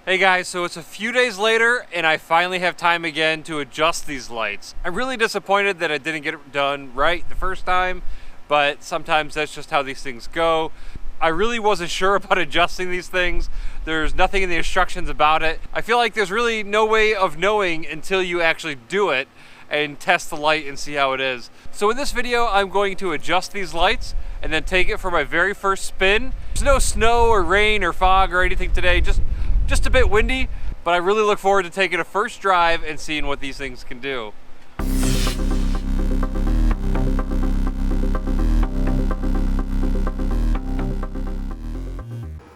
Hey guys, so it's a few days later and I finally have time again to adjust these lights. I'm really disappointed that I didn't get it done right the first time, but sometimes that's just how these things go. I really wasn't sure about adjusting these things. There's nothing in the instructions about it. I feel like there's really no way of knowing until you actually do it and test the light and see how it is. So in this video, I'm going to adjust these lights and then take it for my very first spin. There's no snow or rain or fog or anything today, just a bit windy, but I really look forward to taking a first drive and seeing what these things can do.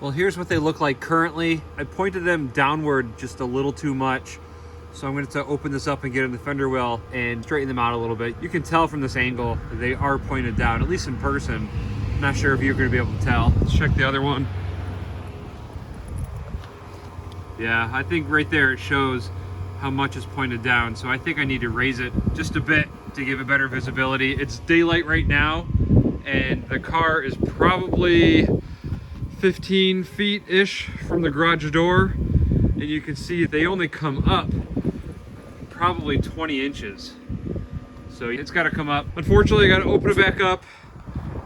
Well, here's what they look like currently. I pointed them downward just a little too much, so I'm going to open this up and get in the fender well and straighten them out a little bit. You can tell from this angle that they are pointed down, at least in person. I'm not sure if you're going to be able to tell. Let's check the other one. Yeah, I think right there it shows how much is pointed down, so I think I need to raise it just a bit to give it better visibility. It's daylight right now, and the car is probably 15 feet-ish from the garage door, and you can see they only come up probably 20 inches. So it's got to come up. Unfortunately, I got to open it back up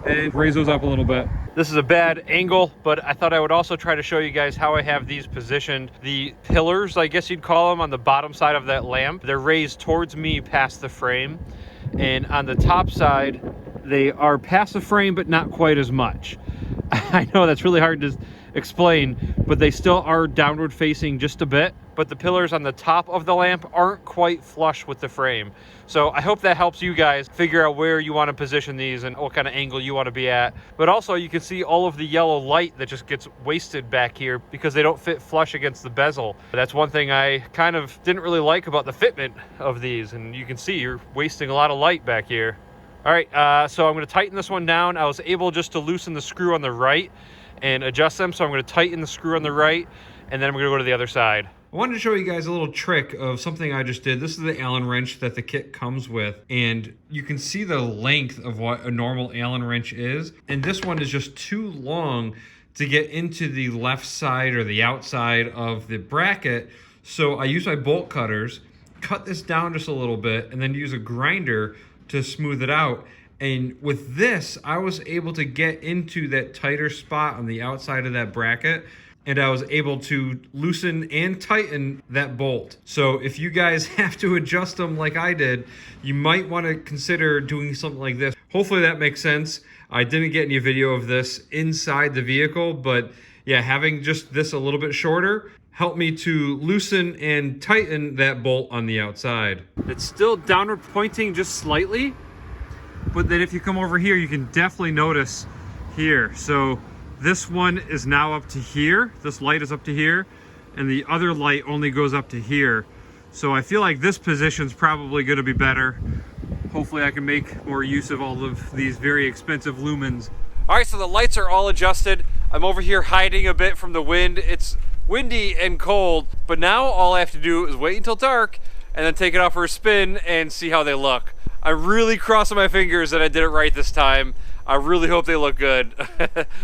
and raise those up a little bit. This is a bad angle, but I thought I would also try to show you guys how I have these positioned. The pillars, I guess you'd call them, on the bottom side of that lamp, they're raised towards me past the frame. And on the top side, they are past the frame, but not quite as much. I know that's really hard to explain, but they still are downward facing just a bit, but the pillars on the top of the lamp aren't quite flush with the frame. So I hope that helps you guys figure out where you want to position these and what kind of angle you want to be at. But also you can see all of the yellow light that just gets wasted back here because they don't fit flush against the bezel. That's one thing I kind of didn't really like about the fitment of these, and you can see you're wasting a lot of light back here. All right, so I'm going to tighten this one down. I was able just to loosen the screw on the right and adjust them, so I'm going to tighten the screw on the right, and then I'm going to go to the other side. I wanted to show you guys a little trick of something I just did. This is the Allen wrench that the kit comes with, and you can see the length of what a normal Allen wrench is, and this one is just too long to get into the left side or the outside of the bracket. So I use my bolt cutters, cut this down just a little bit, and then use a grinder to smooth it out. And with this, I was able to get into that tighter spot on the outside of that bracket, and I was able to loosen and tighten that bolt. So if you guys have to adjust them like I did, you might want to consider doing something like this. Hopefully that makes sense. I didn't get any video of this inside the vehicle, but yeah, having just this a little bit shorter helped me to loosen and tighten that bolt on the outside. It's still downward pointing just slightly, but then if you come over here, you can definitely notice here. So this one is now up to here. This light is up to here, and the other light only goes up to here. So I feel like this position's probably gonna be better. Hopefully I can make more use of all of these very expensive lumens. All right, so the lights are all adjusted. I'm over here hiding a bit from the wind. It's windy and cold, but now all I have to do is wait until dark and then take it off for a spin and see how they look. I'm really crossing my fingers that I did it right this time. I really hope they look good.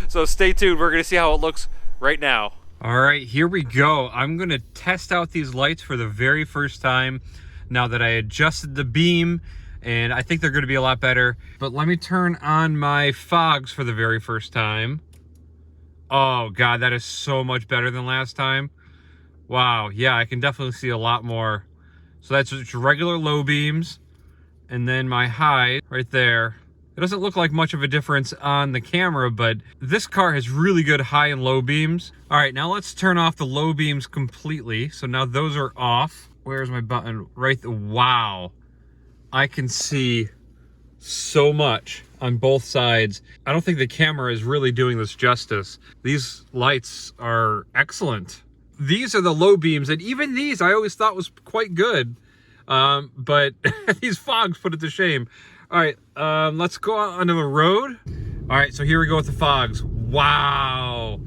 So stay tuned, we're gonna see how it looks right now. All right, here we go. I'm gonna test out these lights for the very first time now that I adjusted the beam, and I think they're gonna be a lot better. But let me turn on my fogs for the very first time. Oh God, that is so much better than last time. Wow, yeah, I can definitely see a lot more. So that's just regular low beams, and then my high right there. It doesn't look like much of a difference on the camera, but this car has really good high and low beams. All right, now let's turn off the low beams completely. So now those are off. Where's my button? Right there. Wow. I can see so much on both sides. I don't think the camera is really doing this justice. These lights are excellent. These are the low beams, and even these I always thought was quite good. But these fogs put it to shame. All right, let's go out onto the road. All right, so here we go with the fogs. Wow.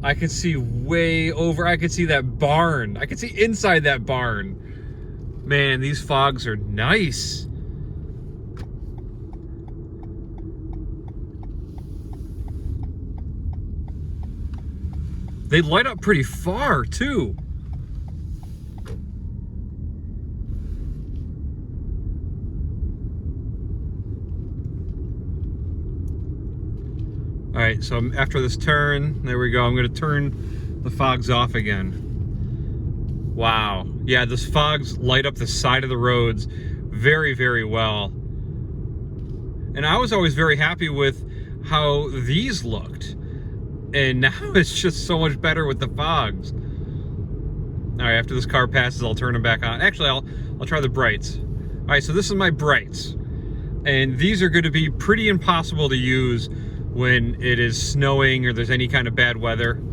I can see way over. I can see that barn. I can see inside that barn. Man, these fogs are nice. They light up pretty far too. All right, so after this turn, there we go. I'm gonna turn the fogs off again. Wow, yeah, those fogs light up the side of the roads very, very well. And I was always very happy with how these looked. And now it's just so much better with the fogs. All right, after this car passes, I'll turn them back on. Actually, I'll try the brights. All right, so this is my brights. And these are gonna be pretty impossible to use when it is snowing or there's any kind of bad weather,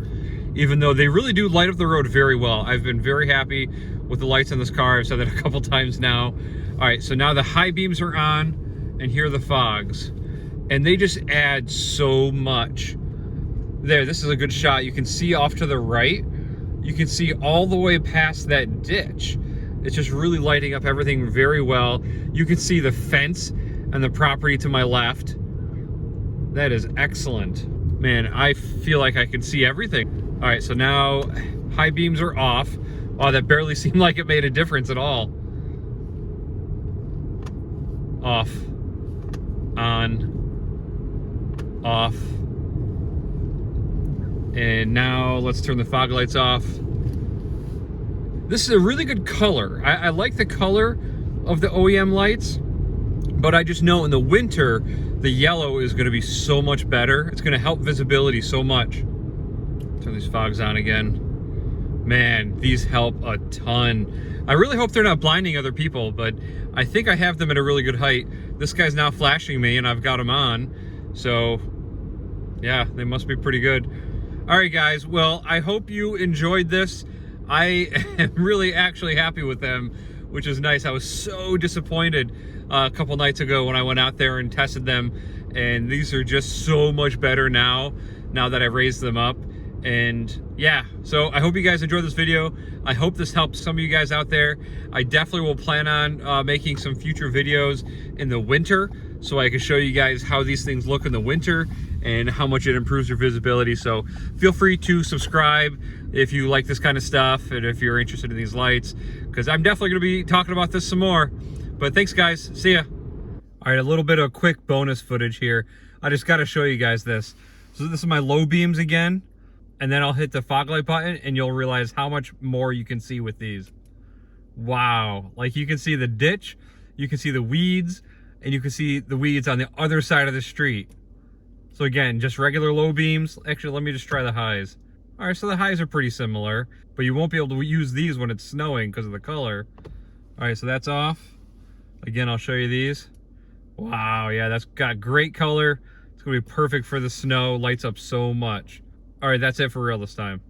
even though they really do light up the road very well. I've been very happy with the lights in this car. I've said that a couple times now. All right, so now the high beams are on, and here are the fogs. And they just add so much. There, this is a good shot. You can see off to the right. You can see all the way past that ditch. It's just really lighting up everything very well. You can see the fence and the property to my left. That is excellent. Man, I feel like I can see everything. All right, so now high beams are off. Wow, that barely seemed like it made a difference at all. Off, on, off. And now let's turn the fog lights off. This is a really good color. I like the color of the OEM lights, but I just know in the winter, the yellow is gonna be so much better. It's gonna help visibility so much. Turn these fogs on again. Man, these help a ton. I really hope they're not blinding other people, but I think I have them at a really good height. This guy's now flashing me and I've got them on. So yeah, they must be pretty good. All right, guys, well, I hope you enjoyed this. I am really actually happy with them, which is nice. I was so disappointed a couple nights ago when I went out there and tested them, and these are just so much better now that I've raised them up. And yeah, so I hope you guys enjoyed this video. I hope this helps some of you guys out there. I definitely will plan on making some future videos in the winter so I can show you guys how these things look in the winter and how much it improves your visibility. So feel free to subscribe if you like this kind of stuff and if you're interested in these lights, because I'm definitely gonna be talking about this some more. But thanks, guys, see ya. All right, a little bit of quick bonus footage here. I just gotta show you guys this. So this is my low beams again, and then I'll hit the fog light button and you'll realize how much more you can see with these. Wow, like you can see the ditch, you can see the weeds, and you can see the weeds on the other side of the street. So again, just regular low beams. Actually, let me just try the highs. All right, so the highs are pretty similar, but you won't be able to use these when it's snowing because of the color. All right, so that's off. Again, I'll show you these. Wow, yeah, that's got great color. It's gonna be perfect for the snow, lights up so much. All right, that's it for real this time.